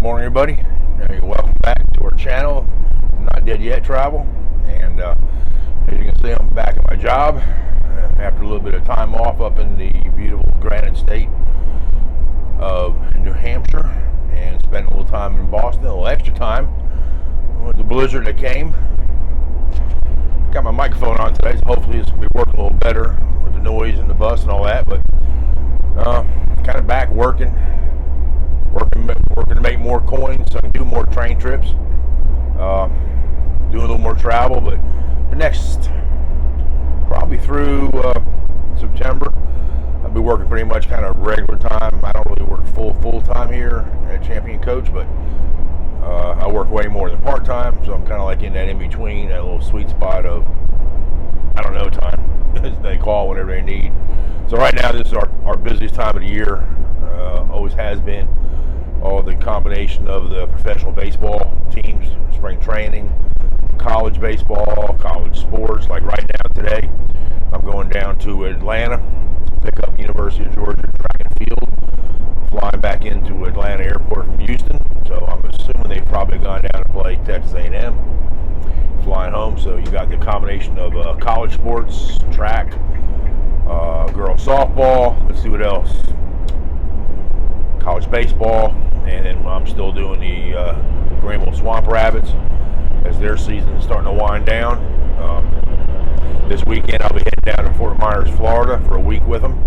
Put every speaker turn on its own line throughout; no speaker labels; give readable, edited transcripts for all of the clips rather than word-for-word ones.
morning, everybody. Welcome back to our channel, Not Dead Yet Travel. And as you can see, I'm back at my job after a little bit of time off up in the beautiful Granite State of New Hampshire and spent a little time in Boston, a little extra time with the blizzard that came. Got my microphone on today, so hopefully it's going to be working a little better with the noise and the bus and all that. But kind of back working to make more coins so I can do more train trips, do a little more travel. But the next, probably through September, I'll be working pretty much kind of regular time. I don't really work full time here at Champion Coach, but I work way more than part time, so I'm kind of like in that in between, that little sweet spot of I don't know time, as they call whenever they need. So right now, this is our busiest time of the year. Always has been. All the combination of the professional baseball teams, spring training, college baseball, college sports. Like right now today, I'm going down to Atlanta to pick up University of Georgia track and field, flying back into Atlanta Airport from Houston. So I'm assuming they've probably gone down to play Texas A&M, flying home. So you got the combination of college sports, track, girls softball. Let's see what else. College baseball, and then I'm still doing the Greenville Swamp Rabbits as their season is starting to wind down. This weekend I'll be heading down to Fort Myers, Florida for a week with them.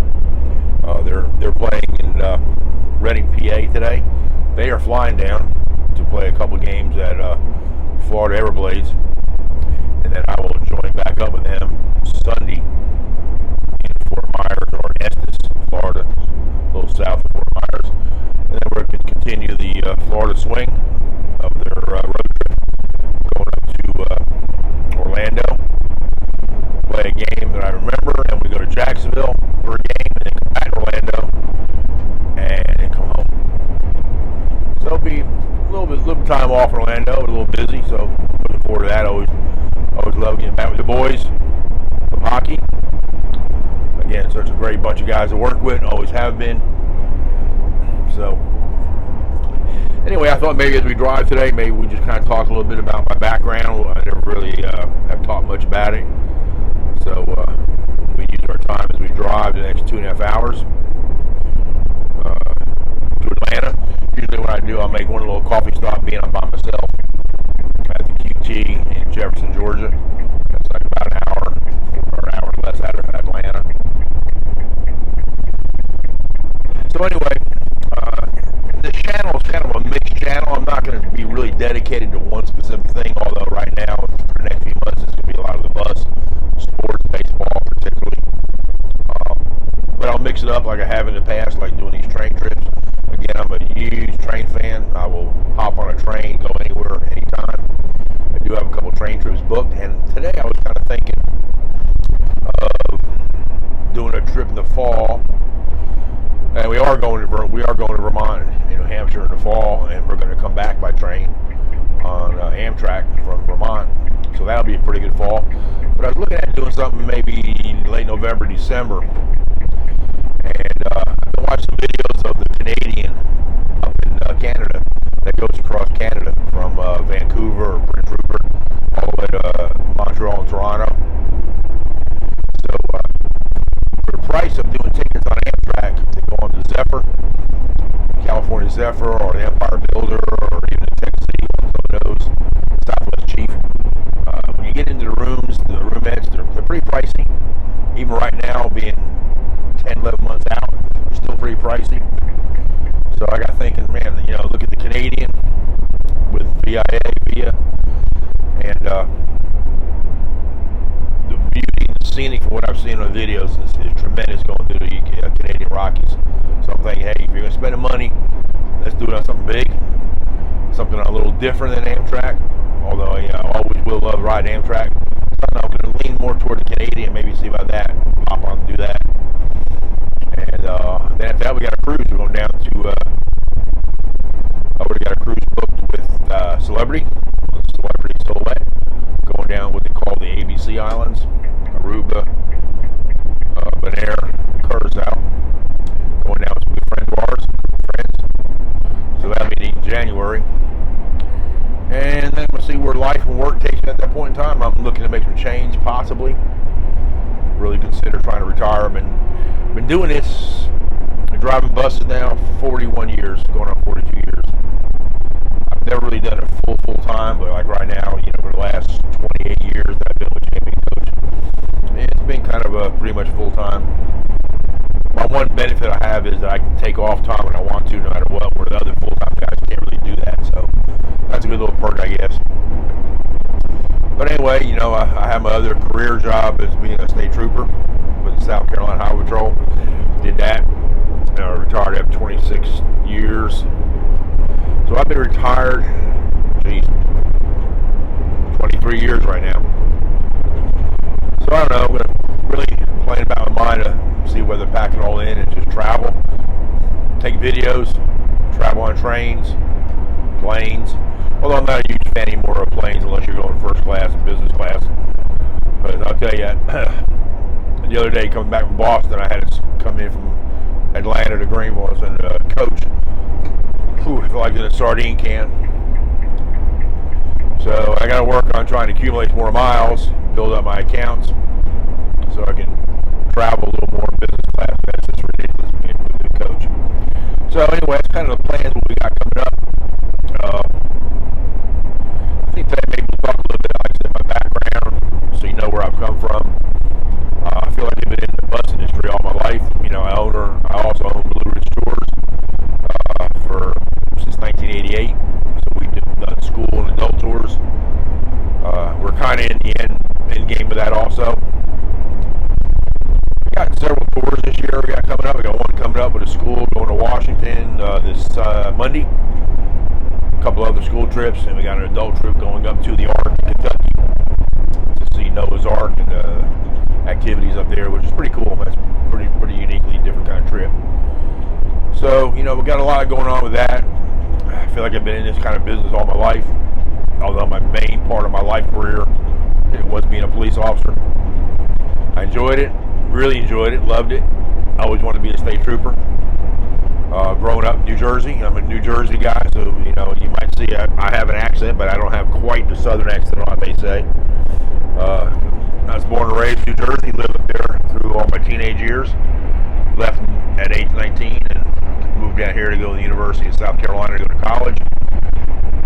They're playing in Reading, PA today. They are flying down to play a couple games at Florida Everblades, and then I will join back up with them Sunday in Fort Myers or Estes, Florida, a little south of Fort Myers. And then we're going to continue the Florida swing of their road trip, going up to Orlando, play a game that I remember, and we go to Jacksonville for a game, and then come back to Orlando, and then come home. So it'll be a little bit of time off in Orlando, a little busy, so looking forward to that. Always love getting back with the boys of hockey. Again, such a great bunch of guys to work with, always have been. So, anyway, I thought maybe as we drive today, maybe we just kind of talk a little bit about my background. I never really have talked much about it. So, we use our time as we drive the next 2.5 hours to Atlanta. Usually when I do, I'll make one little coffee stop being I'm by myself at the QT in Jefferson, Georgia. That's like about an hour or an hour and less out of Atlanta. So anyway, this channel is kind of a mixed channel. I'm not going to be really dedicated to one specific thing, although right now, for the next few months, it's going to be a lot of the bus, sports, baseball particularly. But I'll mix it up like I have in the past, like doing these train trips. Again, I'm a huge train fan. I will hop on a train, go anywhere, anytime. I do have a couple train trips booked, and today I was kind of thinking of doing a trip in the fall. And we are going to Vermont, New Hampshire in the fall, and we're going to come back by train on Amtrak from Vermont. So that'll be a pretty good fall. But I was looking at doing something maybe late November, December, and I watched some videos of the Canadian up in Canada that goes across Canada from Vancouver or Prince Rupert all the way to Montreal and Toronto. So for the price of doing tickets on Amtrak, they go on to Zephyr, California Zephyr, or the Empire Builder, or even the Texas Eagle, who knows, Southwest Chief. When you get into the rooms, the roomettes, they're pretty pricey. Even right now, being 10, 11 months out, they're still pretty pricey. So I got thinking, man, look at the Canadian with VIA, and the beauty and the scenic from what I've seen on the videos is tremendous going through the Canadian Rockies. So I'm thinking, hey, if you're going to spend the money, let's do it on something big, something a little different than Amtrak. Although I always will love riding Amtrak. So I'm going to lean more toward the Canadian, maybe see about that, hop on and do that. And then after that, we got a cruise. We're going down to, I already got a cruise booked with Celebrity Silhouette, going down what they call the ABC Islands, Aruba, Bonaire, Curacao, going down with some good friends of ours, So that'll be in January. when work takes me at that point in time, I'm looking to make some change, possibly. Really consider trying to retire. I've been doing this, driving buses now 41 years, going on 42 years. I've never really done it full time, but like right now, for the last 28 years that I've been with Champion Coach, it's been kind of a pretty much full time. My one benefit I have is that I can take off time when I want to, no matter what, where the other full time guys can't really do that. So that's a good little perk, I guess. But anyway, I have my other career job as being a state trooper with the South Carolina Highway Patrol. Did that. Retired after 26 years. So I've been retired, 23 years right now. So I don't know, I'm going to really playing about my mind to see whether to pack it all in and just travel, take videos, travel on trains, planes. Although I'm not a huge fan anymore of planes unless you're going first class and business class. But I'll tell you, the other day coming back from Boston, I had to come in from Atlanta to Greenville. I was in a coach. I feel like in a sardine can. So I got to work on trying to accumulate more miles, build up my accounts, so I can travel a little more business class. That's just ridiculous being a coach. So anyway, that's kind of the plans what we got coming up. I think today maybe we'll talk a little bit, like I said, my background, so you know where I've come from. I feel like I've been in the bus industry all my life. I also own Blue Ridge Tours since 1988. So we've done school and adult tours. We're kind of in the end game of that also. We got several tours this year we got coming up. We got one coming up with a school going to Washington this Monday. A couple other school trips, and we got an adult trip going up to the Ark in Kentucky to see Noah's Ark and activities up there, which is pretty cool. That's pretty uniquely different kind of trip. So, we got a lot going on with that. I feel like I've been in this kind of business all my life, although my main part of my life career, it was being a police officer. I enjoyed it, really enjoyed it, loved it. I always wanted to be a state trooper. Growing up in New Jersey, I'm a New Jersey guy, so, you might see I have an accent, but I don't have quite the southern accent on it, they say. I was born and raised in New Jersey, lived up there through all my teenage years. Left at age 19 and moved down here to go to the University of South Carolina to go to college.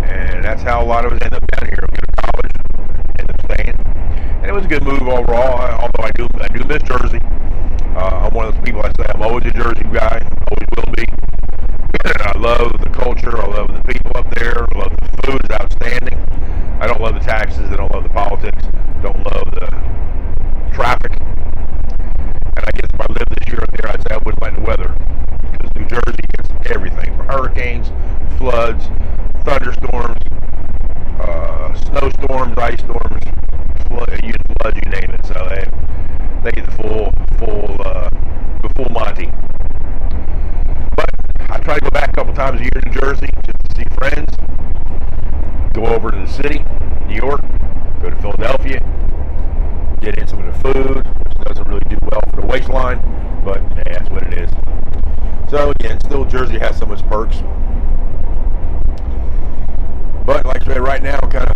And that's how a lot of us end up down here. Go to college, end up staying. And it was a good move overall, although I do miss Jersey. I'm one of those people I say I'm always a Jersey guy, always will be. I love the culture, I love the people up there, I love the food, it's outstanding. I don't love the taxes, I don't love the politics, don't love the traffic. And I guess if I lived this year up there, I'd say I wouldn't like the weather. Because New Jersey gets everything from hurricanes, floods, thunderstorms, snowstorms, ice storms, floods, you name it. So they get the full Monty. But I try to go back a couple times a year to New Jersey just to see friends. Go over to the city, New York, go to Philadelphia, get in some of the food, which doesn't really do well for the waistline, but that's what it is. So again, still Jersey has some of its perks. But like I said, right now, we're kind of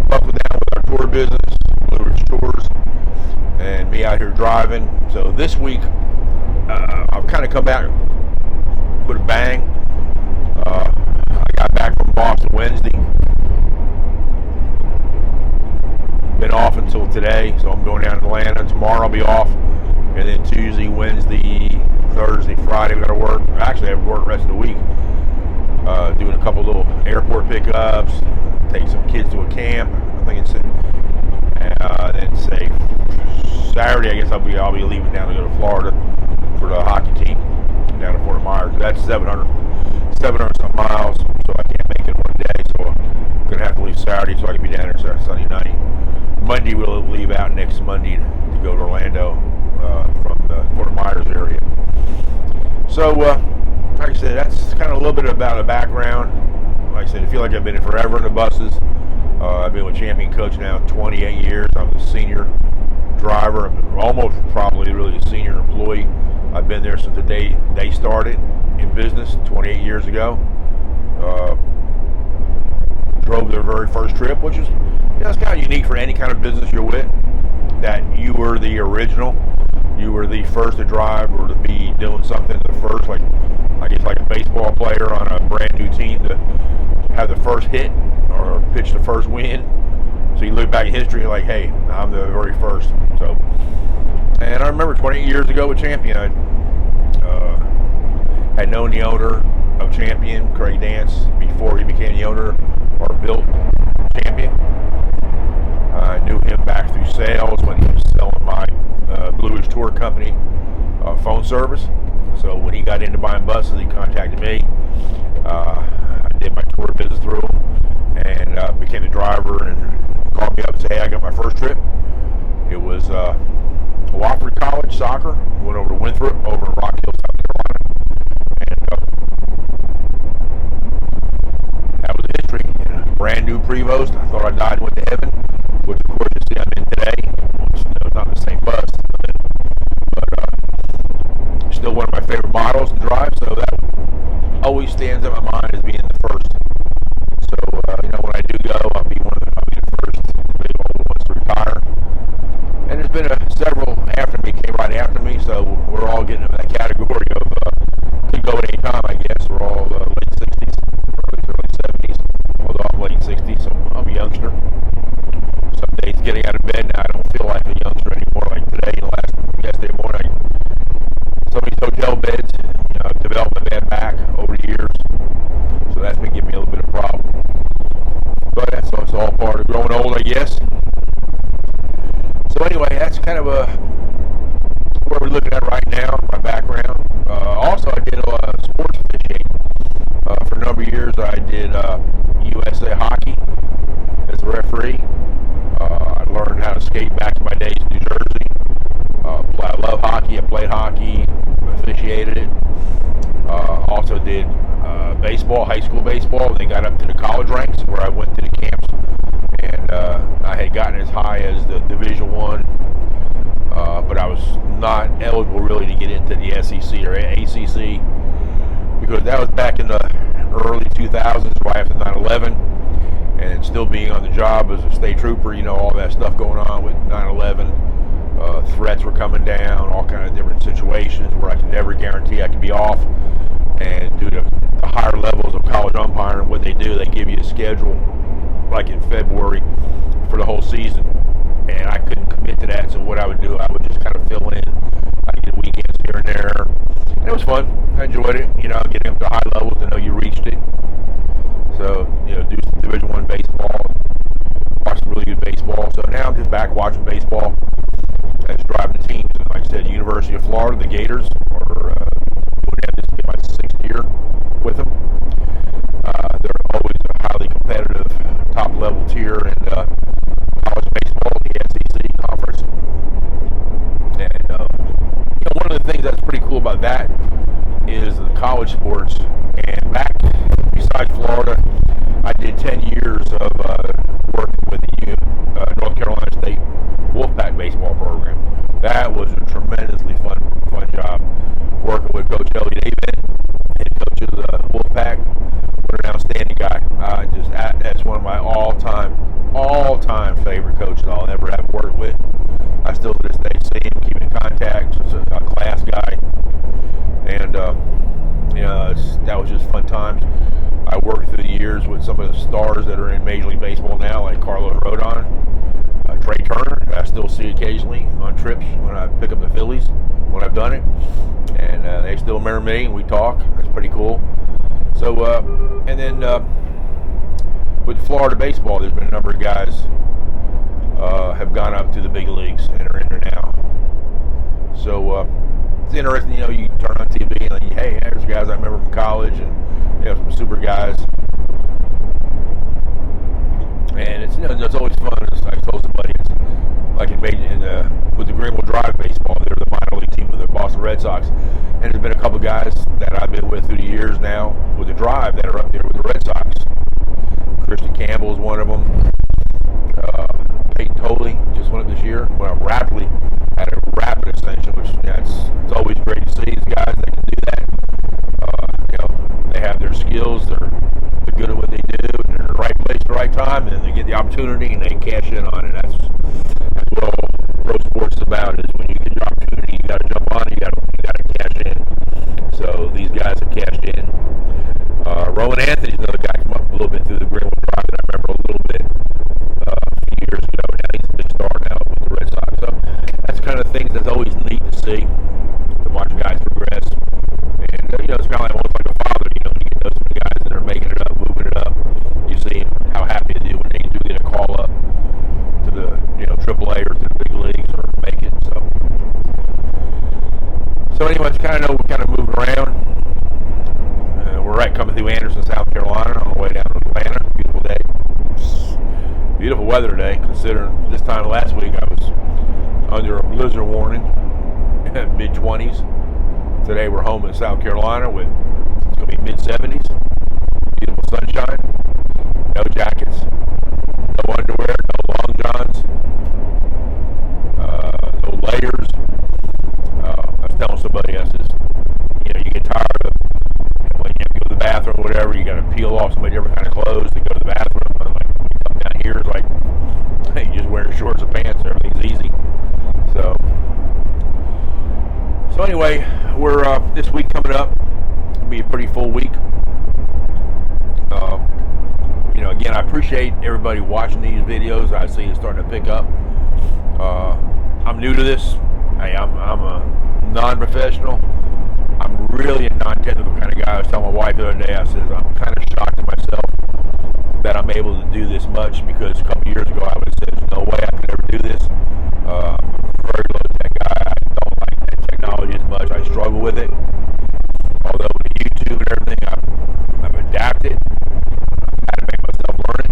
buckled down with our tour business, Blue Ridge Tours, and me out here driving. So this week, I've kind of come back with a bang. I got back from Boston Wednesday. Been off until today, so I'm going down to Atlanta. Tomorrow I'll be off, and then Tuesday, Wednesday, Thursday, Friday we got to work. Actually, I have to work the rest of the week, doing a couple little airport pickups, take some kids to a camp. I think it's then say Saturday. I guess I'll be leaving down to go to Florida for the hockey team down to Fort Myers. That's 700 some miles, so I can't make it one day. So I'm gonna have to leave Saturday so I can be down there Sunday night. Monday we'll leave out next Monday to go to Orlando from the Fort Myers area. So, like I said, that's kind of a little bit about a background. Like I said, I feel like I've been in forever in the buses. I've been with Champion Coach now 28 years. I'm the senior driver. I'm almost probably really a senior employee. I've been there since the day they started in business 28 years ago. drove their very first trip, which is, it's kind of unique for any kind of business you're with, that you were the original, you were the first to drive or to be doing something the first, like it's like a baseball player on a brand new team to have the first hit or pitch the first win. So you look back in history and you're like, hey, I'm the very first. So, and I remember 28 years ago with Champion, I had known the owner of Champion, Craig Dance, before he became the owner or built Champion. I knew him back through sales when he was selling my Bluish Tour Company phone service. So when he got into buying buses, he contacted me. I did my tour business through him and became a driver, and called me up and said, hey, I got my first trip. It was Wofford College soccer. Went over to Winthrop, over in Rock Hill, South Carolina. And that was history. Brand new Prevost. I thought I died and went to heaven, which of course you see I'm in today, which is not the same bus, but still one of my favorite models to drive, so that always stands in my mind as being the first. So when I do go, I'll be the first, maybe all the ones to retire. And there's been several after me, came right after me, so we're all getting in that category of could go at any time, I guess. We're all late 60s, early 70s, although I'm late 60s, so I'm a youngster. Some days getting out of bed now, I don't feel like a youngster anymore. Like today, yesterday morning, some of these hotel beds, developed a bad back over the years, so that's been giving me a little bit of a problem. But that's all part of growing old, I guess. So anyway, that's kind of where we're looking at right now, my background. Also, I did sports officiating. For a number of years, I did USA Hockey as a referee. I learned how to skate back in my days in New Jersey. I love hockey. I played hockey, officiated it. Also did baseball, high school baseball. Then got up to the college ranks where I went to the camps. And I had gotten as high as the Division I, but I was not eligible really to get into the SEC or ACC, because that was back in the early 2000s, right after 9/11, and still being on the job as a state trooper, all that stuff going on with 9/11, threats were coming down, all kind of different situations where I could never guarantee I could be off. And due to the higher levels of college umpiring, what they do, they give you a schedule like in February for the whole season, and I couldn't commit to that. So what I would do, I would just kind of fill in. I get weekends here and there, and it was fun. I enjoyed it. Getting up to high levels to know you reached it. So do some Division I baseball, watch some really good baseball. So now I'm just back watching baseball, and just driving the teams. And like I said, University of Florida, the Gators, or this will be my 6th year with them. They're always a highly competitive, top-level tier in college baseball, the SEC conference. And one of the things that's pretty cool about that is the college sports. And back, besides Florida, I did 10 years of working with the North Carolina State Wolfpack baseball program. That was a tremendously fun job, working with Coach Ellie David, head coach of the Wolfpack. What an outstanding guy. That's one of my all-time favorite coaches I'll ever have worked with. I still to this day see him, keep in contact. He's a class guy. And, that was just fun times. I worked through the years with some of the stars that are in Major League Baseball now, like Carlos Rodon, Trey Turner, that I still see occasionally on trips when I pick up the Phillies, when I've done it. And they still remember me, and we talk. That's pretty cool. So, and then with Florida baseball, there's been a number of guys have gone up to the big leagues and are in there now. So it's interesting, you turn on TV and like, hey, there's guys I remember from college, and some super guys. And it's it's always fun. As I told somebody, it's like with the Greenville Drive baseball, they're the minor league team of the Boston Red Sox, and there's been a couple guys that I've been with through the years now with the Drive that are up there with the Red Sox. Christian Campbell is one of them. Peyton Tolley just went up this year. Went up rapidly, had a rapid ascension, which it's always great to see these guys that can do that. They have their skills. They're good at what they do, and they're in the right place at the right time, and they get the opportunity and they cash in on it. That's what all pro sports is about. Is when you get your opportunity, you got to jump on it. You got to cash in. So these guys have cashed in. Rowan Anthony's another guy come up a little bit through the Greenwood Drive that I remember a little bit a few years ago. Now he's a big star now with the Red Sox. So that's the kind of things that's always neat to see, to watch guys progress. And it's kind of like almost like a father. When you get those guys that are making it up, moving it up, you see how happy they do when they do get a call up to the AAA or to the big leagues or make it. So anyways, kind of know we're kind of moving around. We're right coming through Anderson, South Carolina, on the way down to Atlanta. Beautiful day. Beautiful weather today, considering this time last week I was under a blizzard warning, mid-20s. Today we're home in South Carolina with, it's going to be mid-70s. Beautiful sunshine. No jackets. No underwear. No long johns. No layers. I was telling somebody else, you get tired of when you go to the bathroom or whatever, you got to peel off somebody different kind of clothes to go to the bathroom. And like, when you come down here, it's like, hey, you just wearing shorts and pants, everything's easy. So anyway, we're this week coming up. It'll be a pretty full week. Again, I appreciate everybody watching these videos. I see it's starting to pick up. I'm new to this. I'm a non-professional. I'm really a non-technical kind of guy. I was telling my wife the other day, I said, I'm kind of shocked at myself that I'm able to do this much, because a couple years ago I would have said, there's no way I could ever do this. I'm a very low-tech guy. I don't like that technology as much. I struggle with it. Although with YouTube and everything, I've adapted. I had to make myself learn it.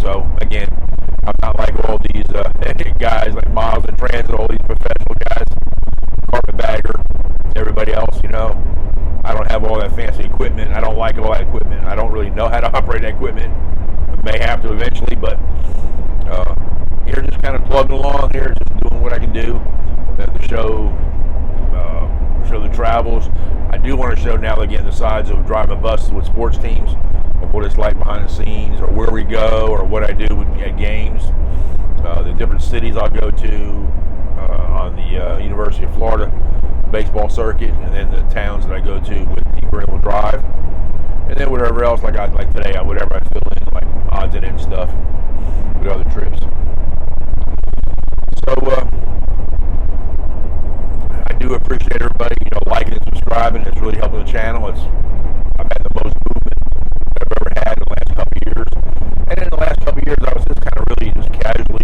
So, again, I'm not like all these guys like Miles in Transit, all these professional guys, Carpetbagger, everybody else, I don't have all that fancy equipment. I don't like all that equipment. I don't really know how to operate that equipment. I may have to eventually, but here just kind of plugging along here, just doing what I can do. The show the travels. I do want to show now again the sides of driving buses with sports teams, of what it's like behind the scenes, or where we go, or what I do at games, the different cities I'll go to on the University of Florida baseball circuit, and then the towns that I go to with the Greenwood Drive, and then whatever else like today, whatever I fill in, like odds and ends stuff with other trips. So I do appreciate everybody, liking and subscribing. It's really helping the channel. I've had the most movement that I've ever had in the last couple of years. And in the last couple of years, I was just kind of really just casually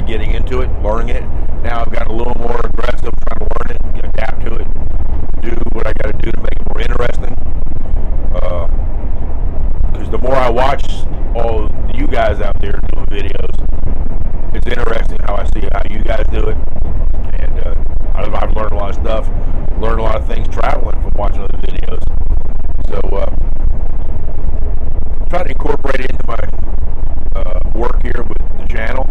getting into it, learning it. Now I've got a little more aggressive, trying to learn it, adapt to it, do what I got to do to make it more interesting. Because the more I watch all you guys out there doing videos, it's interesting how I see how you guys do it. And I've learned a lot of stuff, learned a lot of things traveling from watching other videos. So I'm trying to incorporate it into my work here with the channel.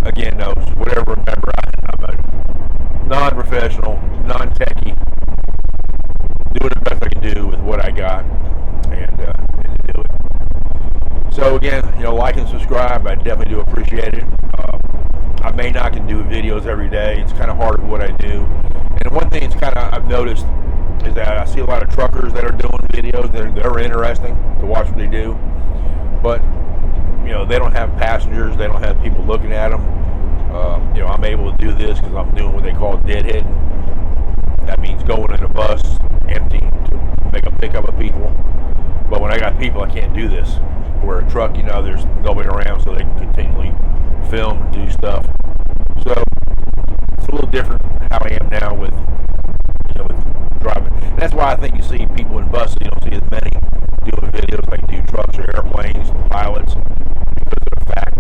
Again, no, whatever, remember, I'm a non-professional, non-techie, doing the best I can do with what I got, and do it. So again, like and subscribe. I definitely do appreciate it. I may not can do videos every day. It's kind of hard with what I do. And one thing I've noticed is that I see a lot of truckers that are doing videos. They're interesting to watch what they do, but they don't have passengers. They don't have people looking at them. I'm able to do this because I'm doing what they call deadheading. That means going in a bus empty to make a pickup of people. But when I got people, I can't do this. Where a truck, there's nobody around, so they can continually film and do stuff. So it's a little different how I am now with with driving. And that's why I think you see people in buses. You don't see as many doing videos like do trucks or airplanes, pilots, because of the fact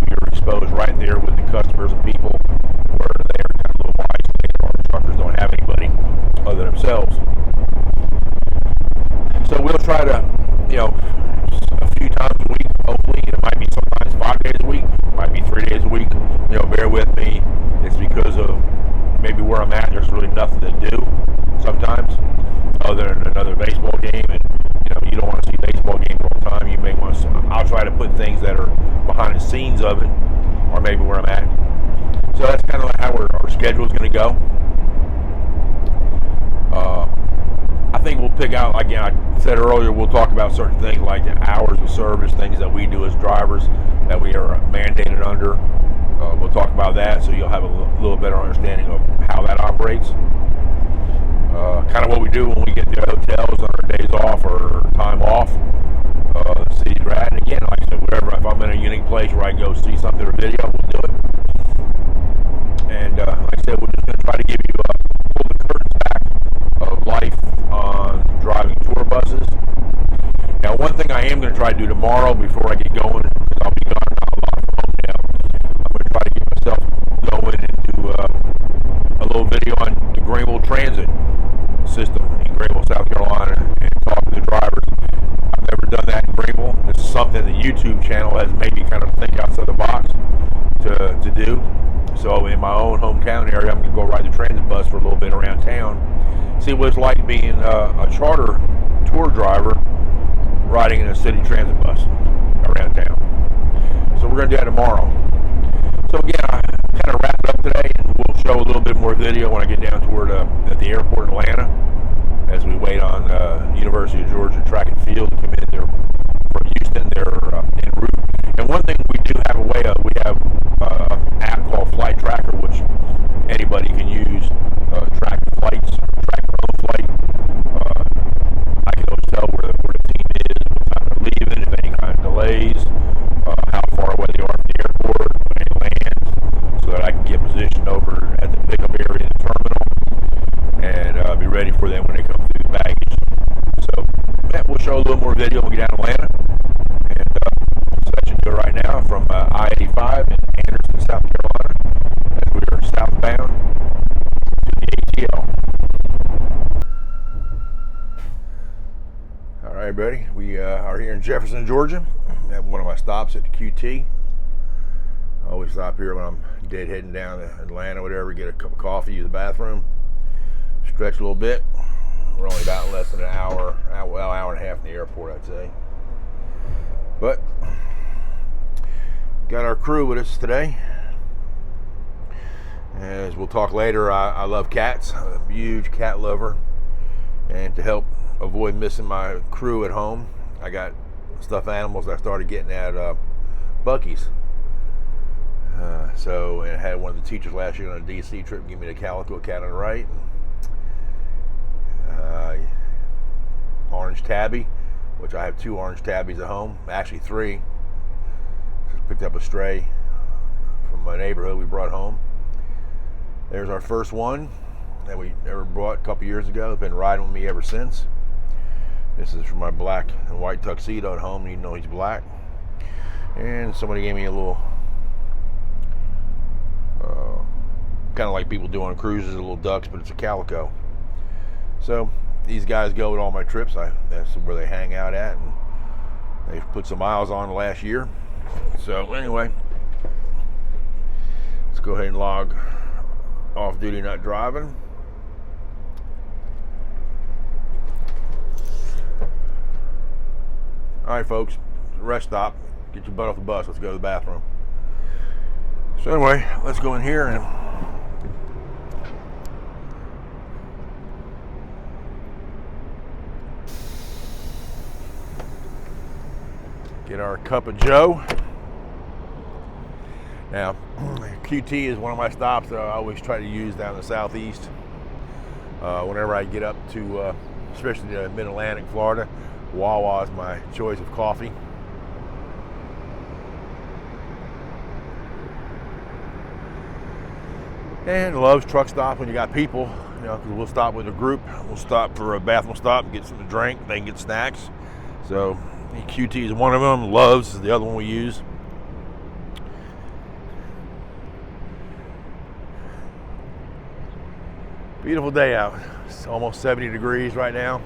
you're exposed right there with the customers and people, where they're kind of a little more isolated, or the truckers don't have anybody other than themselves. So we'll try to, a few times a week, hopefully. It might be sometimes 5 days a week, might be 3 days a week. Bear with me. It's because of maybe where I'm at. There's really nothing to do sometimes, other than another baseball game, and you don't want to see a baseball game I'll try to put things that are behind the scenes of it, or maybe where I'm at. So that's kind of how our schedule is going to go. I think we'll pick out, again, I said earlier, we'll talk about certain things like the hours of service, things that we do as drivers that we are mandated under. We'll talk about that, so you'll have a little better understanding of how that operates. Kind of what we do when we get to hotels on our days off or time off, the cities we're at. And again, like I said, wherever, if I'm in a unique place where I can go see something or video, we'll do it. And like I said, we're just going to try to give you pull the curtains back of life on driving tour buses. Now, one thing I am going to try to do tomorrow before I get going, because I'll be gone not a lot from home now, I'm going to try to get myself going and do a little video on the Greenville Transit system in Greenville, South Carolina, and talk to the drivers. I've never done that in Greenville. This is something the YouTube channel has made me kind of think outside the box to do. So in my own hometown area, I'm going to go ride the transit bus for a little bit around town, see what it's like being a charter tour driver riding in a city transit bus around town. So we're going to do that tomorrow. So again, I kind of wrap it up today, and we'll show a little bit more video when I get down toward at the airport in Atlanta as we wait on University of Georgia Track and Field to come in there from Houston. They're en route. And one thing we do have a way of, we have an app called Flight Tracker, which anybody can use, track flights, track their own flight. I can always tell where the team is, what time they're leaving, if any kind of delays, how far away they are from the airport, when they land, so that I can get positioned over at the pickup area in the terminal and be ready for them when they come through the baggage. So yeah, we'll show a little more video when we get down to Atlanta. And so that should do it right now from I-85 in Anderson, South Carolina, as we are southbound to the ATL. All right, buddy. We are here in Jefferson, Georgia, at one of my stops at the QT. I always stop here when I'm deadheading down to Atlanta, whatever, get a cup of coffee, use the bathroom, stretch a little bit. We're only about less than an hour and a half in the airport, I'd say. But got our crew with us today. As we'll talk later, I love cats. I'm a huge cat lover. And to help avoid missing my crew at home, I got stuffed animals that I started getting at Buc-ee's. So I had one of the teachers last year on a DC trip give me the calico cat on the right. Orange tabby, which I have 2 orange tabbies at home, actually 3. Just picked up a stray from my neighborhood we brought home. There's our first one that we ever brought a couple years ago. It's been riding with me ever since. This is from my black and white tuxedo at home, even though he's black. And somebody gave me a little, kind of like people do on cruises, a little ducks, but it's a calico. So these guys go with all my trips. That's where they hang out at, and they've put some miles on last year. So anyway, let's go ahead and log off duty, not driving. All right, folks, rest stop. Get your butt off the bus. Let's go to the bathroom. So anyway, let's go in here and get our cup of joe. Now, QT is one of my stops that I always try to use down in the southeast. Whenever I get up to, especially the mid-Atlantic, Florida, Wawa is my choice of coffee. And loves truck stops when you got people, because we'll stop with a group. We'll stop for a bathroom stop and get something to drink. They can get snacks. So QT is one of them. Loves is the other one we use. Beautiful day out. It's almost 70 degrees right now.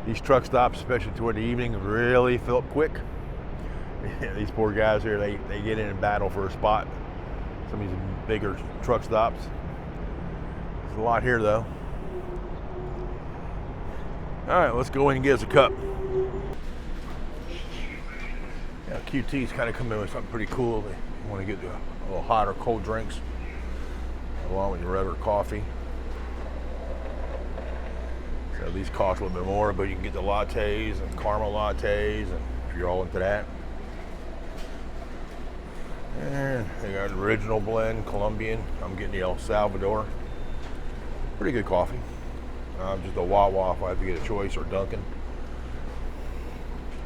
These truck stops, especially toward the evening, really fill up quick. These poor guys here, they get in and battle for a spot. Some of these bigger truck stops. There's a lot here though. All right, let's go in and get us a cup. Yeah, QT's kind of come in with something pretty cool. They want to get a little hot or cold drinks along with your regular coffee. So these cost a little bit more, but you can get the lattes and caramel lattes, and if you're all into that. And they got an original blend, Colombian. I'm getting the El Salvador. Pretty good coffee. Just a Wawa if I have to get a choice, or Dunkin'.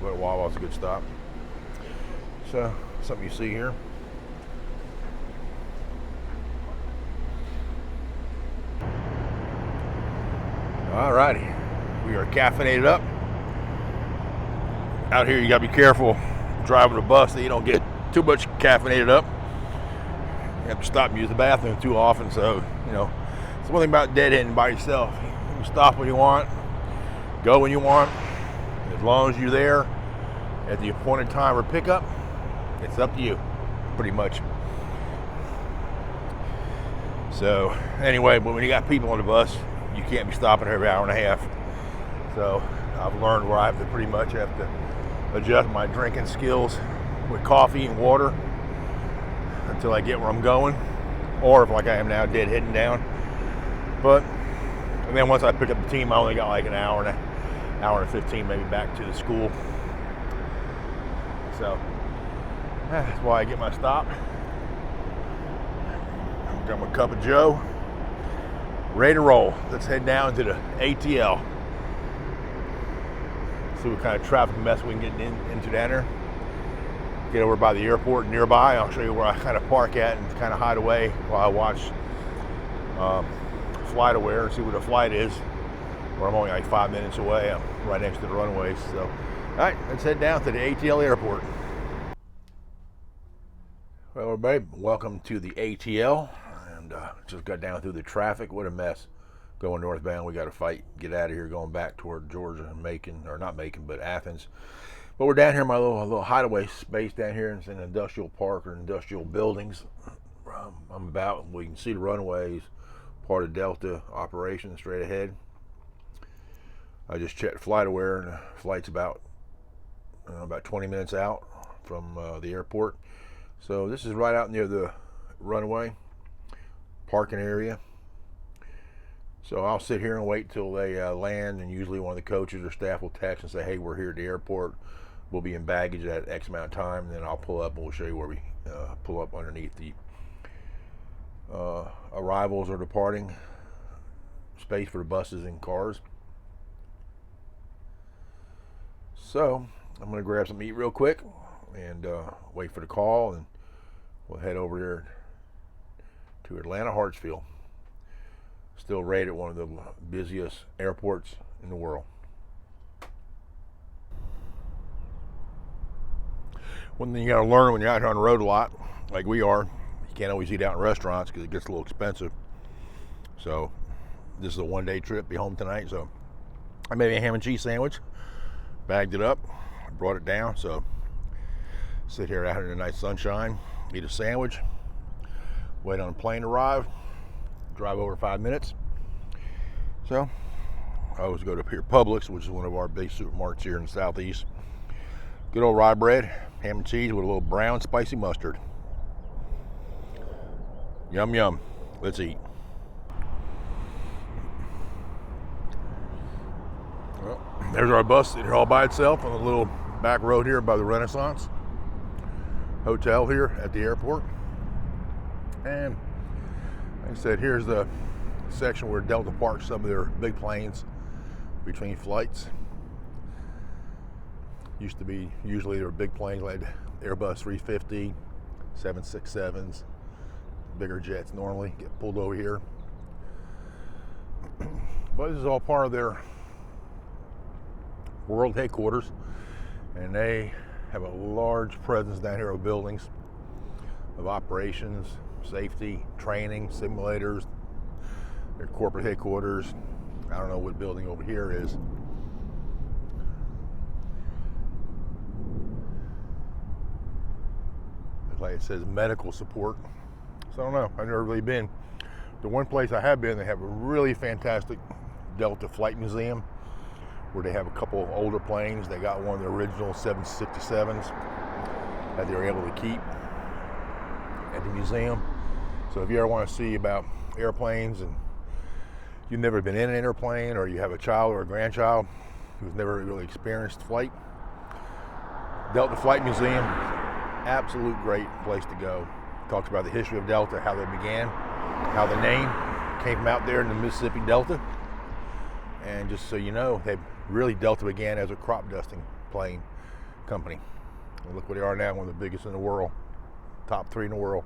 But Wawa's a good stop. So, something you see here. Alrighty, we are caffeinated up. Out here, you gotta be careful driving a bus that you don't get too much caffeinated up. You have to stop and use the bathroom too often, so, you know, it's one thing about deadheading by yourself. You stop when you want, go when you want. As long as you're there at the appointed time or pickup, it's up to you, pretty much. So, anyway, but when you got people on the bus, you can't be stopping every hour and a half. So I've learned where I have to pretty much have to adjust my drinking skills with coffee and water until I get where I'm going, or if like I am now, deadheading down. But and then once I pick up the team, I only got like an hour and 15 maybe back to the school. So that's why I get my stop. Got my cup of Joe, ready to roll. Let's head down to the ATL. See what kind of traffic mess we can get into down there. Get over by the airport nearby. I'll show you where I kind of park at and kind of hide away while I watch FlightAware and see where the flight is. Where I'm only like 5 minutes away. I'm right next to the runways. So, all right, let's head down to the ATL airport. Well, everybody, welcome to the ATL. And just got down through the traffic. What a mess. Going northbound, we got to fight, get out of here, going back toward Georgia and Macon, or not Macon, but Athens. But we're down here in my little hideaway space down here. It's an industrial park or industrial buildings. We can see the runways, part of Delta operation straight ahead. I just checked FlightAware, and the flight's about 20 minutes out from the airport. So this is right out near the runway parking area. So I'll sit here and wait till they land, and usually one of the coaches or staff will text and say, hey, we're here at the airport. We'll be in baggage at X amount of time, and then I'll pull up and we'll show you where we pull up underneath the arrivals or departing space for the buses and cars. So I'm going to grab something to eat real quick and wait for the call, and we'll head over here to Atlanta Hartsfield. Still rated one of the busiest airports in the world. One thing you got to learn when you're out here on the road a lot, like we are, you can't always eat out in restaurants because it gets a little expensive. So this is a one-day trip, be home tonight. So I made a ham and cheese sandwich, bagged it up, brought it down. So sit here out in the nice sunshine, eat a sandwich, wait on a plane to arrive, drive over 5 minutes. So I always go to Publix, which is one of our big supermarkets here in the southeast. Good old rye bread, ham and cheese with a little brown spicy mustard. Yum yum. Let's eat. Well, there's our bus sitting here all by itself on the little back road here by the Renaissance Hotel here at the airport. And like I said, here's the section where Delta parks some of their big planes between flights. Used to be, usually there were big planes like Airbus 350, 767s, bigger jets normally get pulled over here. But this is all part of their world headquarters, and they have a large presence down here of buildings of operations, safety, training, simulators, their corporate headquarters. I don't know what building over here is. Like it says medical support. So I don't know, I've never really been. The one place I have been, they have a really fantastic Delta Flight Museum where they have a couple older planes. They got one of the original 767s that they were able to keep at the museum. So if you ever want to see about airplanes and you've never been in an airplane, or you have a child or a grandchild who's never really experienced flight, Delta Flight Museum, absolute great place to go. Talks about the history of Delta, how they began, how the name came from out there in the Mississippi Delta. And just so you know, Delta began as a crop dusting plane company. And look where they are now, one of the biggest in the world, top 3 in the world.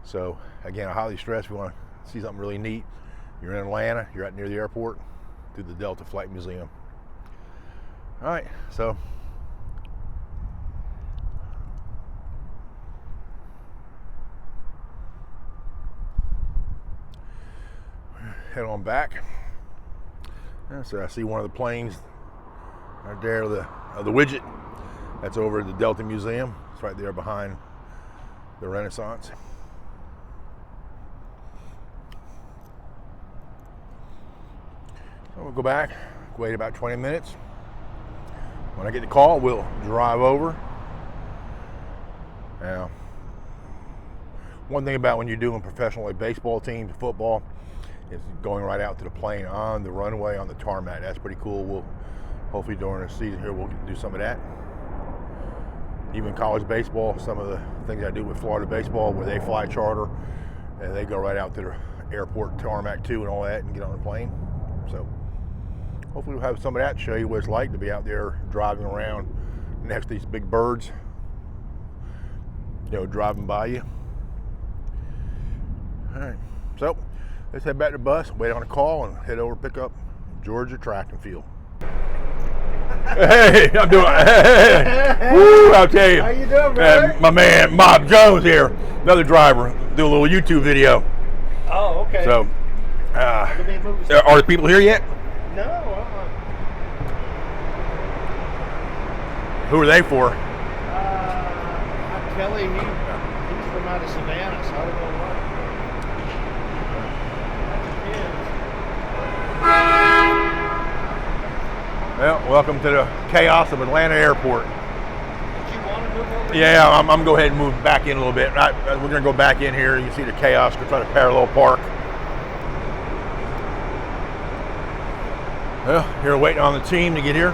So again, I highly stress if you want to see something really neat, you're in Atlanta, you're out near the airport, do the Delta Flight Museum. All right, so head on back. So I see one of the planes right there, the widget that's over at the Delta Museum. It's right there behind the Renaissance. So we'll go back, wait about 20 minutes. When I get the call, we'll drive over. Now, one thing about when you're doing professional like baseball teams, football, is going right out to the plane on the runway on the tarmac. That's pretty cool. We'll hopefully during the season here we'll do some of that. Even college baseball, some of the things I do with Florida baseball, where they fly charter and they go right out to the airport tarmac too and all that and get on the plane. So hopefully we'll have some of that to show you what it's like to be out there driving around next to these big birds, driving by you. All right, so let's head back to the bus, wait on a call, and head over to pick up Georgia Track and Field. Hey, I'm doing. Hey, woo! I'll tell you.
How you doing, brother?
My man, Bob Jones here, another driver, do a little YouTube video.
Oh, okay.
So, are the people here yet?
No.
Who are they for?
Kelly, he's from out of Savannah, so I don't know what.
Well, welcome to the chaos of Atlanta Airport.
Did you want to move over?
Yeah, I'm going to go ahead and move back in a little bit. We're going to go back in here. You see the chaos. We're trying to parallel park. Well, here waiting on the team to get here.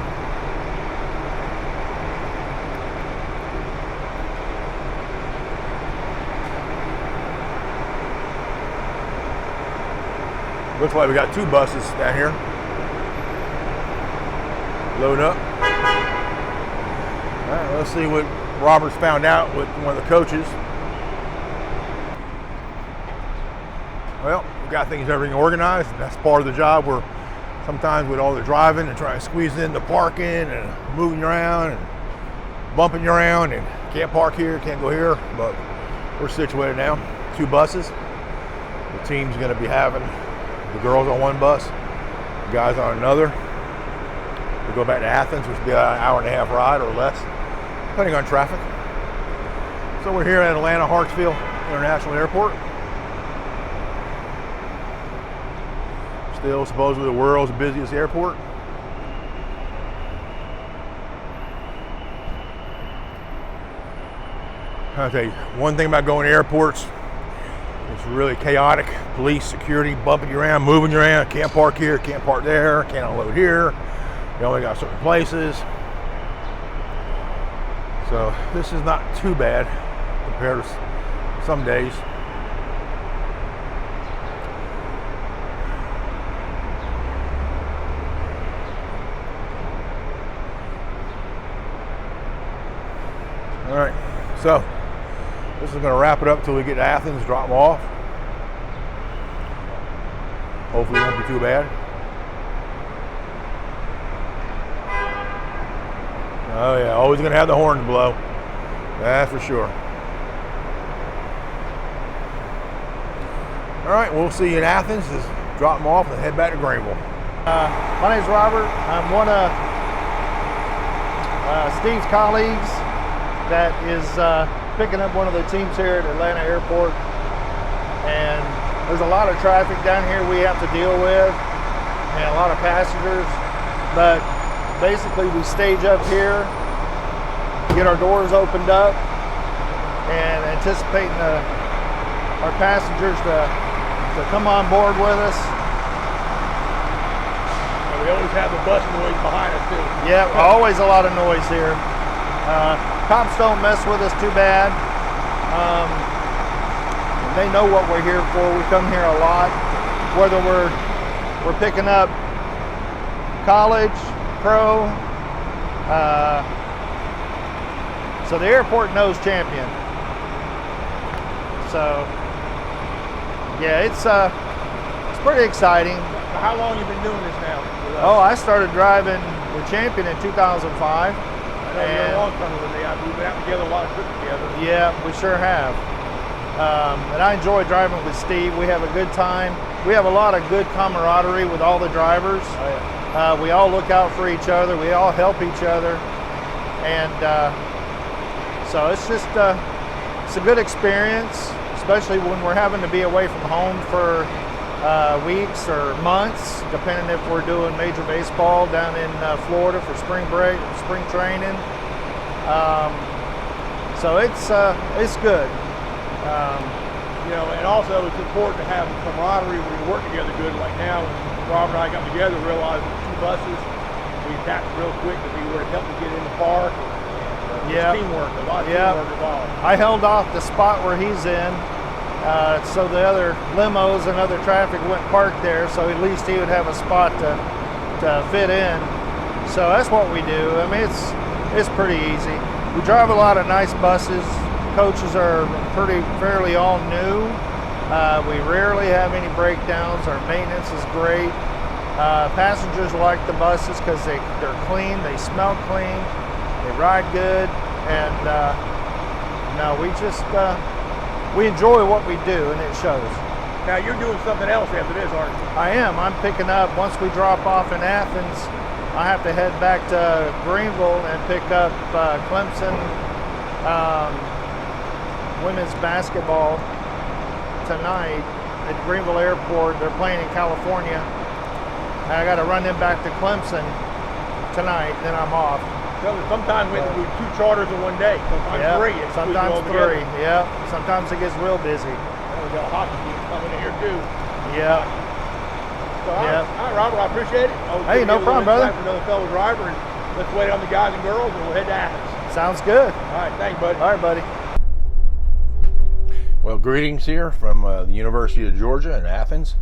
Looks like we got 2 buses down here. Load up. All right, let's see what Robert's found out with one of the coaches. Well, we got everything organized. That's part of the job. Where sometimes with all the driving and trying to squeeze in the parking and moving around and bumping you around and can't park here, can't go here, but we're situated now. 2 buses. The team's going to be having the girls on one bus, the guys on another. We go back to Athens, which will be an hour and a half ride or less, depending on traffic. So we're here at Atlanta Hartsfield International Airport. Still supposedly the world's busiest airport. I'll tell you, one thing about going to airports, it's really chaotic. Police, security, bumping you around, moving you around. Can't park here, can't park there, can't unload here. You only got certain places. So this is not too bad compared to some days. All right, so this is going to wrap it up till we get to Athens, drop them off. Hopefully it won't be too bad. Oh yeah, always going to have the horn to blow. That's for sure. All right, we'll see you in Athens. Just drop them off and head back to Greenville.
My name's Robert. I'm one of Steve's colleagues that is picking up one of the teams here at Atlanta Airport. And there's a lot of traffic down here we have to deal with, and a lot of passengers. but basically we stage up here, get our doors opened up, and anticipating our passengers to come on board with us.
And we always have the bus noise behind us too.
Yeah, always a lot of noise here. Cops don't mess with us too bad. They know what we're here for. We come here a lot, whether we're picking up college, pro. So the airport knows Champion. So yeah, it's pretty exciting.
So how long have you been doing this now?
Oh, I started driving with Champion in 2005.
I know you're a long term with me. We've been out together, a lot of trips together.
Yeah, we sure have. And I enjoy driving with Steve. We have a good time. We have a lot of good camaraderie with all the drivers.
Oh, yeah.
We all look out for each other. We all help each other. And so it's just it's a good experience, especially when we're having to be away from home for weeks or months, depending if we're doing major baseball down in Florida for spring break, spring training. So it's good.
You know, and also it's important to have camaraderie when you work together good. Like now, when Robert and I got together, realized with 2 buses, we tapped real quick to be where to help us get in the park. And
Yeah.
teamwork, a lot of teamwork involved.
I held off the spot where he's in, so the other limos and other traffic wouldn't park there, so at least he would have a spot to fit in. So that's what we do. I mean, it's pretty easy. We drive a lot of nice buses. Coaches are fairly all new. We rarely have any breakdowns. Our maintenance is great. Passengers like the buses because they're clean, they smell clean, they ride good, and no, we enjoy what we do, and it shows.
Now you're doing something else after this, aren't you?
I am. I'm picking up, once we drop off in Athens, I have to head back to Greenville and pick up Clemson women's basketball tonight at Greenville Airport. They're playing in California. I got to run them back to Clemson tonight, then I'm off.
Sometimes we have to do 2 charters in one day. Sometimes 3. It's
sometimes 3. Yeah. Sometimes it gets real busy.
And we got a hockey team coming in here too.
Yeah.
So, all right, Robert, I appreciate it.
Hey, no problem, brother.
For another fellow driver, and let's wait on the guys and girls, and we'll head to Athens.
Sounds good.
All right, thanks, buddy.
All right, buddy.
Well, greetings here from the University of Georgia in Athens.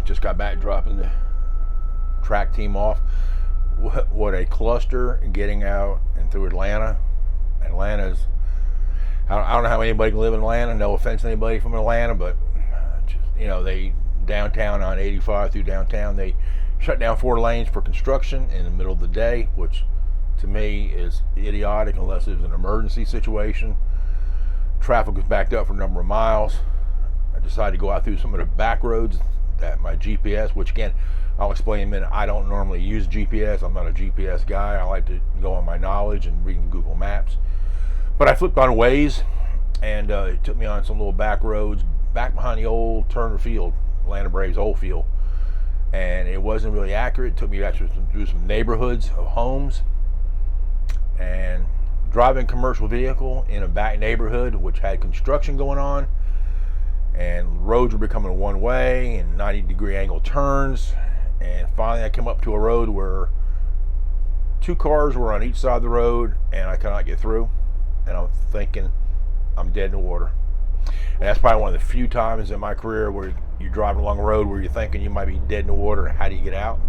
Just got back dropping the track team off. What a cluster getting out and through Atlanta. Atlanta's, I don't know how anybody can live in Atlanta. No offense to anybody from Atlanta, but just, you know, they downtown on 85 through downtown, they shut down 4 lanes for construction in the middle of the day, which to me is idiotic unless it's an emergency situation. Traffic was backed up for a number of miles. I decided to go out through some of the back roads that my GPS, which again, I'll explain in a minute, I don't normally use GPS. I'm not a GPS guy. I like to go on my knowledge and reading Google Maps. But I flipped on Waze, and it took me on some little back roads, back behind the old Turner Field, Atlanta Braves old field. And it wasn't really accurate. It took me actually through some neighborhoods of homes. And driving a commercial vehicle in a back neighborhood which had construction going on, and roads were becoming one way and 90-degree angle turns, and finally I came up to a road where 2 cars were on each side of the road and I cannot get through, and I'm thinking I'm dead in the water. And that's probably one of the few times in my career where you're driving along a road where you're thinking you might be dead in the water and how do you get out.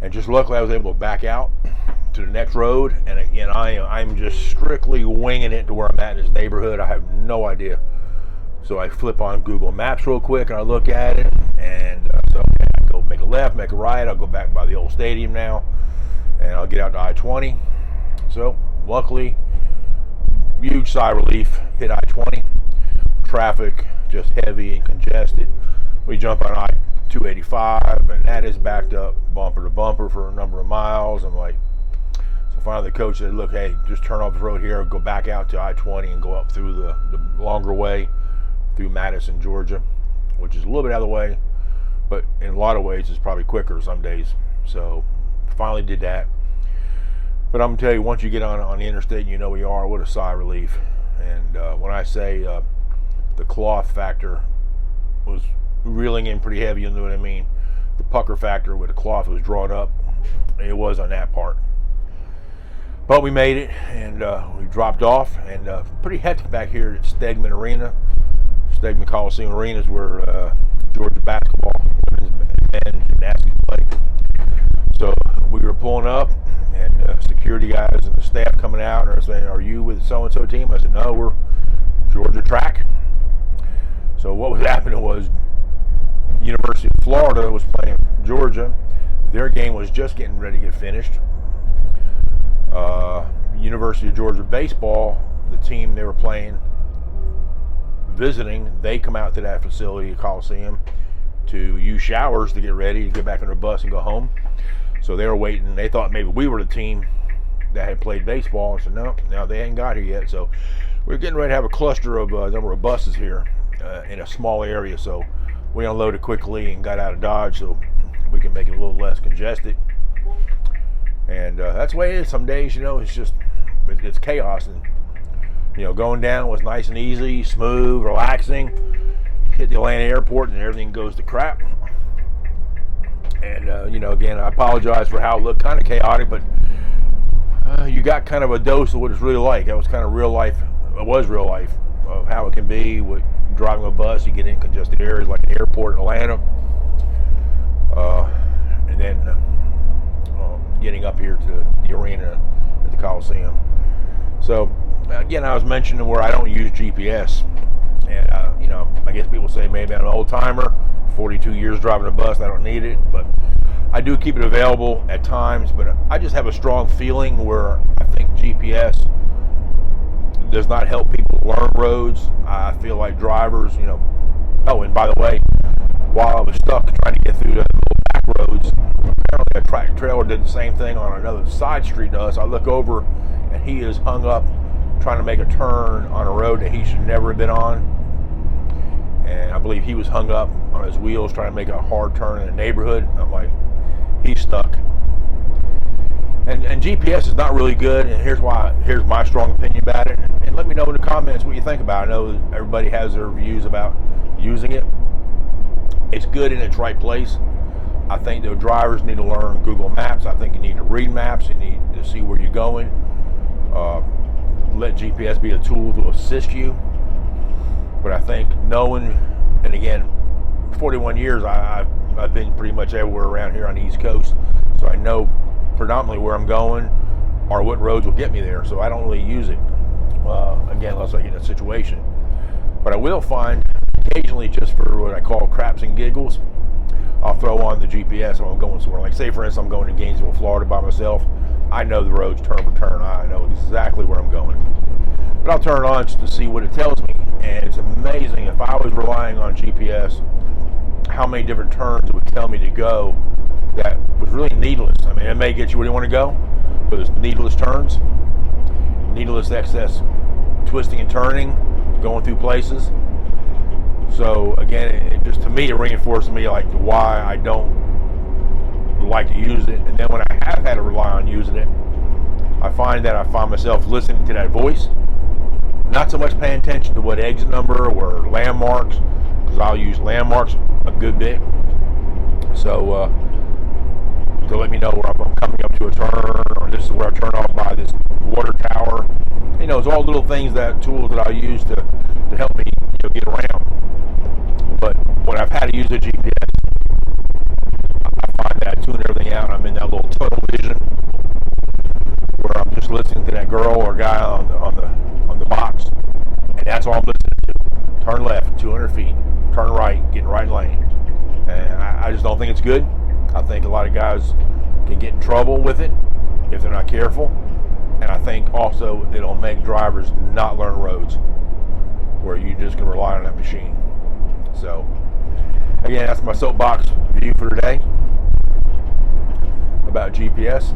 And just luckily I was able to back out to the next road, and again I'm just strictly winging it to where I'm at in this neighborhood. I have no idea. So I flip on Google Maps real quick and I look at it, and so I go make a left, make a right. I'll go back by the old stadium now, and I'll get out to I-20. So luckily, huge sigh of relief, hit I-20. Traffic just heavy and congested. We jump on I-285, and that is backed up bumper to bumper for a number of miles. I'm like, so finally the coach said, look, hey, just turn off the road here, go back out to I-20 and go up through the longer way through Madison, Georgia, which is a little bit out of the way, but in a lot of ways it's probably quicker some days. So finally did that. But I'm gonna tell you, once you get on the interstate and you know where you are, what a sigh of relief. And when I say the cloth factor was reeling in pretty heavy, you know what I mean? The pucker factor with the cloth was drawn up. It was on that part. But we made it, and we dropped off, and pretty hectic back here at Stegman Arena. Stegman Coliseum Arena is where Georgia basketball, women's, men, gymnastics play. So we were pulling up, and security guys and the staff coming out and are saying, "Are you with so-and-so team?" I said, "No, we're Georgia track." So what was happening was University of Florida was playing Georgia. Their game was just getting ready to get finished. University of Georgia baseball, the team they were playing, visiting, they come out to that facility, Coliseum, to use showers to get ready to get back on their bus and go home. So they were waiting. They thought maybe we were the team that had played baseball. I said, no, they hadn't got here yet. So we're getting ready to have a cluster of a number of buses here in a small area. So we unloaded quickly and got out of Dodge so we can make it a little less congested. And that's the way it is. Some days, it's chaos. And, going down was nice and easy, smooth, relaxing. Hit the Atlanta airport and everything goes to crap. And, again, I apologize for how it looked kind of chaotic, but you got kind of a dose of what it's really like. That was kind of real life. It was real life of how it can be with driving a bus. You get in congested areas like an airport in Atlanta. And then getting up here to the arena at the Coliseum. So, again, I was mentioning where I don't use GPS. And, I guess people say maybe I'm an old timer, 42 years driving a bus, I don't need it. But I do keep it available at times. But I just have a strong feeling where I think GPS does not help people learn roads. I feel like drivers, Oh, and by the way, while I was stuck trying to get through the little back roads, apparently a track trailer did the same thing on another side street to us. I look over, and he is hung up trying to make a turn on a road that he should never have been on. And I believe he was hung up on his wheels trying to make a hard turn in a neighborhood. I'm like, he's stuck. And GPS is not really good, and here's my strong opinion about it. And let me know in the comments what you think about it. I know everybody has their views about using it. It's good in its right place. I think the drivers need to learn Google Maps. I think you need to read maps. You need to see where you're going. Let GPS be a tool to assist you. But I think knowing, and again, 41 years, I've been pretty much everywhere around here on the East Coast. So I know predominantly where I'm going or what roads will get me there. So I don't really use it, again, unless I get in a situation. But I will find occasionally, just for what I call craps and giggles, I'll throw on the GPS when I'm going somewhere. Like, say, for instance, I'm going to Gainesville, Florida by myself. I know the roads turn for turn. I know exactly where I'm going. But I'll turn it on just to see what it tells me. And it's amazing, if I was relying on GPS, how many different turns it would tell me to go that was really needless. I mean, it may get you where you want to go, but it's needless turns, needless excess twisting and turning, going through places. So again, it just, to me, it reinforces me like why I don't like to use it. And then when I have had to rely on using it, I find myself listening to that voice, not so much paying attention to what exit number or landmarks, because I'll use landmarks a good bit. So to let me know where I'm coming up to a turn, or this is where I turn off by this water tower. It's all little things, tools that I'll use to help me get around. But when I've had to use a GPS, I find that I tune everything out. I'm in that little tunnel vision where I'm just listening to that girl or guy on the box, and that's all I'm listening to. Turn left, 200 feet. Turn right, get in the right lane. And I just don't think it's good. I think a lot of guys can get in trouble with it if they're not careful. And I think also it'll make drivers not learn roads where you just can rely on that machine. So, again, that's my soapbox view for today about GPS.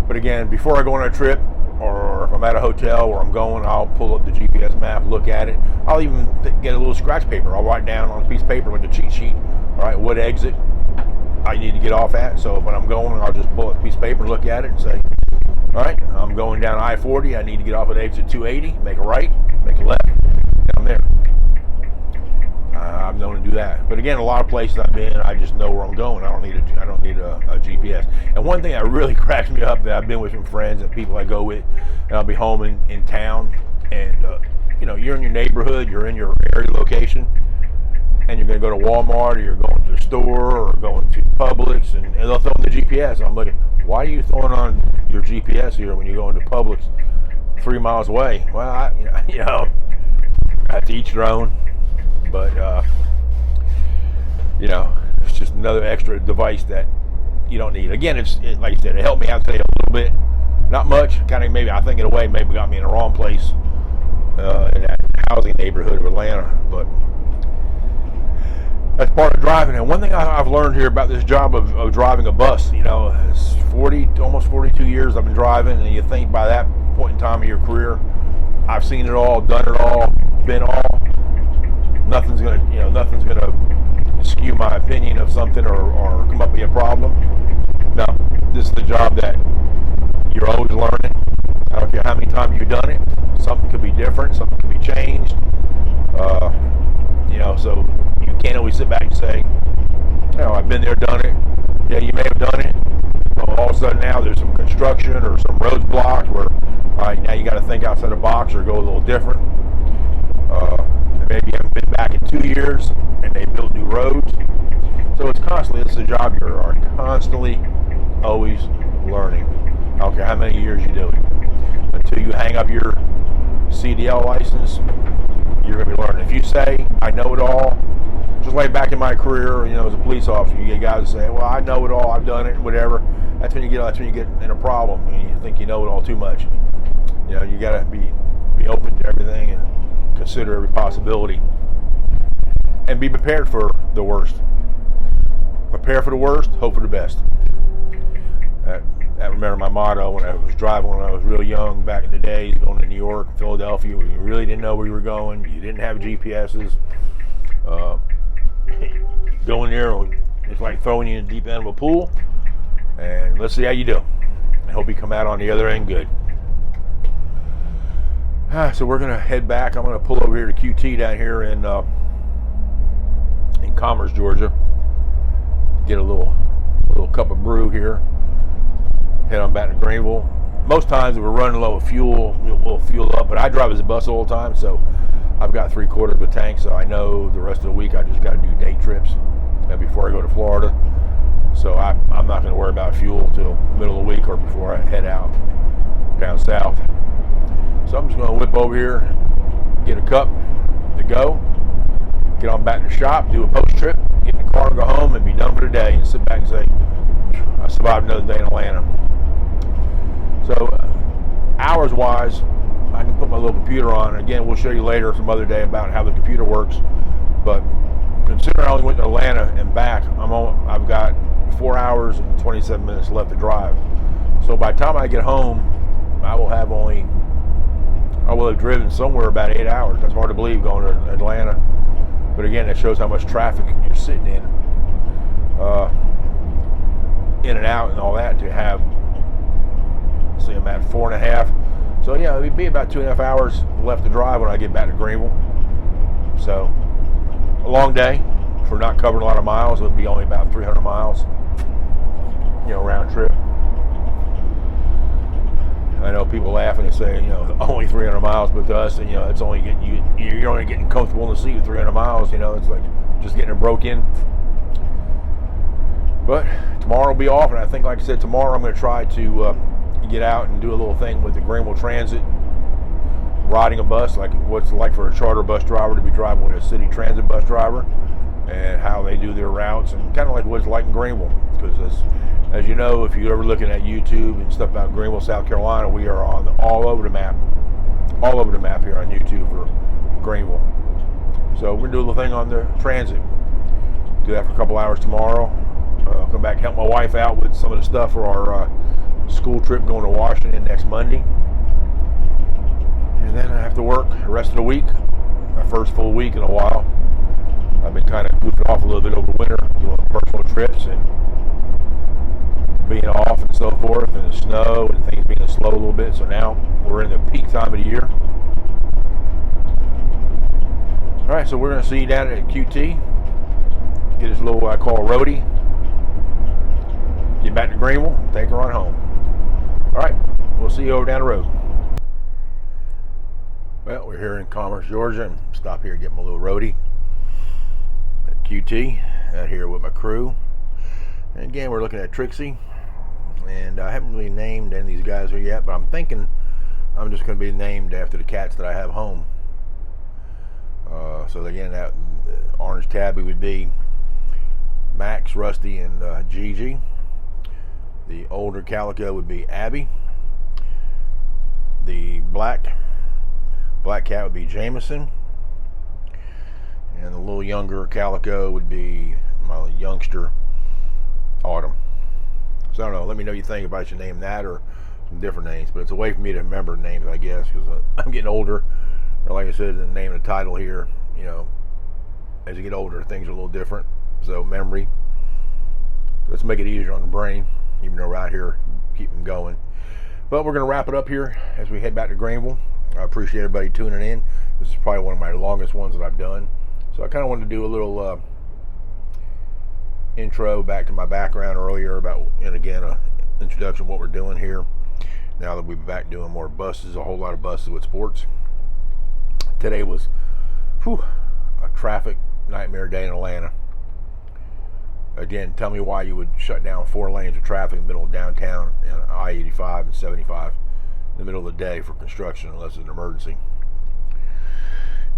But again, before I go on a trip, or if I'm at a hotel where I'm going, I'll pull up the GPS map, look at it. I'll even get a little scratch paper. I'll write down on a piece of paper with the cheat sheet all right, what exit I need to get off at. So when I'm going, I'll just pull up a piece of paper, look at it, and say, all right, I'm going down I-40. I need to get off at exit 280, make a right, make a left, down there. I'm known to do that. But again, a lot of places I've been, I just know where I'm going. I don't need a GPS. And one thing that really cracks me up, that I've been with some friends and people I go with, and I'll be home in town, and you're in your neighborhood, you're in your area location, and you're going to go to Walmart, or you're going to the store, or going to Publix, and they'll throw in the GPS. I'm looking, why are you throwing on your GPS here when you go into Publix 3 miles away? Well, I have to each their own. But, it's just another extra device that you don't need. Again, like I said, it helped me out today a little bit. Not much. Kind of maybe, I think in a way, maybe got me in the wrong place in that housing neighborhood of Atlanta. But that's part of driving. And one thing I've learned here about this job of driving a bus, it's almost 42 years I've been driving. And you think by that point in time of your career, I've seen it all, done it all, been all. Nothing's gonna skew my opinion of something or come up with a problem. No, this is the job that you're always learning. I don't care how many times you've done it. Something could be different. Something could be changed. So you can't always sit back and say, I've been there, done it. Yeah, you may have done it. All of a sudden now there's some construction or some roads blocked where, all right, now you got to think outside the box or go a little different. Maybe you haven't been back in 2 years and they built new roads. So this is a job you are constantly always learning. I don't care how many years you do it. Until you hang up your CDL license, you're going to be learning. If you say, I know it all, just like back in my career, as a police officer, you get guys that say, well, I know it all, I've done it, whatever. That's when you get in a problem. You think you know it all too much. You got to be open to everything and consider every possibility and be prepared for the worst. Prepare for the worst, hope for the best. I remember my motto when I was driving when I was real young back in the days, going to New York, Philadelphia, where you really didn't know where you were going. You didn't have GPSs. Going there, it's like throwing you in the deep end of a pool. And let's see how you do. I hope you come out on the other end good. So we're going to head back. I'm going to pull over here to QT down here in Commerce, Georgia. Get a little cup of brew here. Head on back to Greenville. Most times if we're running low of fuel, we'll fuel up. But I drive as a bus all the time, so I've got 3/4 of a tank. So I know the rest of the week I just got to do day trips before I go to Florida. So I'm not going to worry about fuel till the middle of the week or before I head out down south. So I'm just going to whip over here, get a cup to go, get on back to the shop, do a post trip, get in the car and go home and be done for the day and sit back and say, I survived another day in Atlanta. So hours wise, I can put my little computer on. And again, we'll show you later some other day about how the computer works. But considering I only went to Atlanta and back, I've got 4 hours and 27 minutes left to drive. So by the time I get home, I will have driven somewhere about 8 hours. That's hard to believe going to Atlanta. But again, it shows how much traffic you're sitting in and out and all that to have, see, I'm at 4.5. So yeah, it'd be about 2.5 hours left to drive when I get back to Greenville. So a long day for not covering a lot of miles. It would be only about 300 miles, round trip. I know people laugh and they say, only 300 miles, but to us, it's only you're only getting comfortable in the seat with 300 miles. It's like just getting it broke in. But tomorrow will be off, and I think, like I said, tomorrow I'm going to try to get out and do a little thing with the Greenville Transit, riding a bus, like what's it like for a charter bus driver to be driving with a city transit bus driver, and how they do their routes, and kind of like what it's like in Greenville. Because as you know, if you're ever looking at YouTube and stuff about Greenville, South Carolina, we are on all over the map here on YouTube for Greenville. So we're going to do a little thing on the transit. Do that for a couple hours tomorrow. Come back and help my wife out with some of the stuff for our school trip going to Washington next Monday. And then I have to work the rest of the week, my first full week in a while. I've been kind of goofing off a little bit over winter, doing personal trips and being off and so forth, and the snow and things being slow a little bit. So now we're in the peak time of the year. All right, so we're going to see you down at QT. Get this little, I call roadie. Get back to Greenville, take a run home. All right, we'll see you over down the road. Well, we're here in Commerce, Georgia, and stop here and get my little roadie at QT. Out here with my crew. And again, we're looking at Trixie. And I haven't really named any of these guys here yet, but I'm thinking I'm just going to be named after the cats that I have home. So again, that orange tabby would be Max, Rusty, and Gigi. The older calico would be Abby. The black cat would be Jameson. And the little younger calico would be my youngster Autumn. So I don't know, let me know what you think about your name that or some different names, but it's a way for me to remember names, I guess, because I'm getting older. Or like I said in the name of the title here, you know, as you get older, things are a little different. So memory, let's make it easier on the brain, even though we're out here keep them going. But we're going to wrap it up here as we head back to Greenville. I appreciate everybody tuning in. This is probably one of my longest ones that I've done. So I kind of wanted to do a little intro back to my background earlier about, and again, an introduction of what we're doing here. Now that we're back doing more buses, a whole lot of buses with sports. Today was a traffic nightmare day in Atlanta. Again, tell me why you would shut down 4 lanes of traffic in the middle of downtown and I-85 and 75 in the middle of the day for construction unless it's an emergency.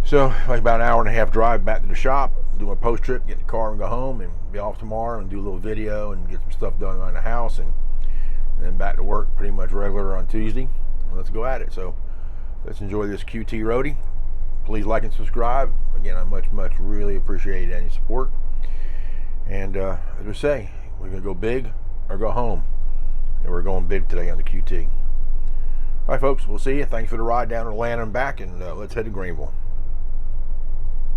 So, like about an hour and a half drive back to the shop, do my post trip, get in the car and go home and be off tomorrow and do a little video and get some stuff done around the house and then back to work pretty much regular on Tuesday. Let's go at it. So, let's enjoy this QT roadie. Please like and subscribe. Again, I much really appreciate any support. And as we say, we're going to go big or go home. And we're going big today on the QT. All right, folks, we'll see you. Thanks for the ride down to Atlanta and back, and let's head to Greenville.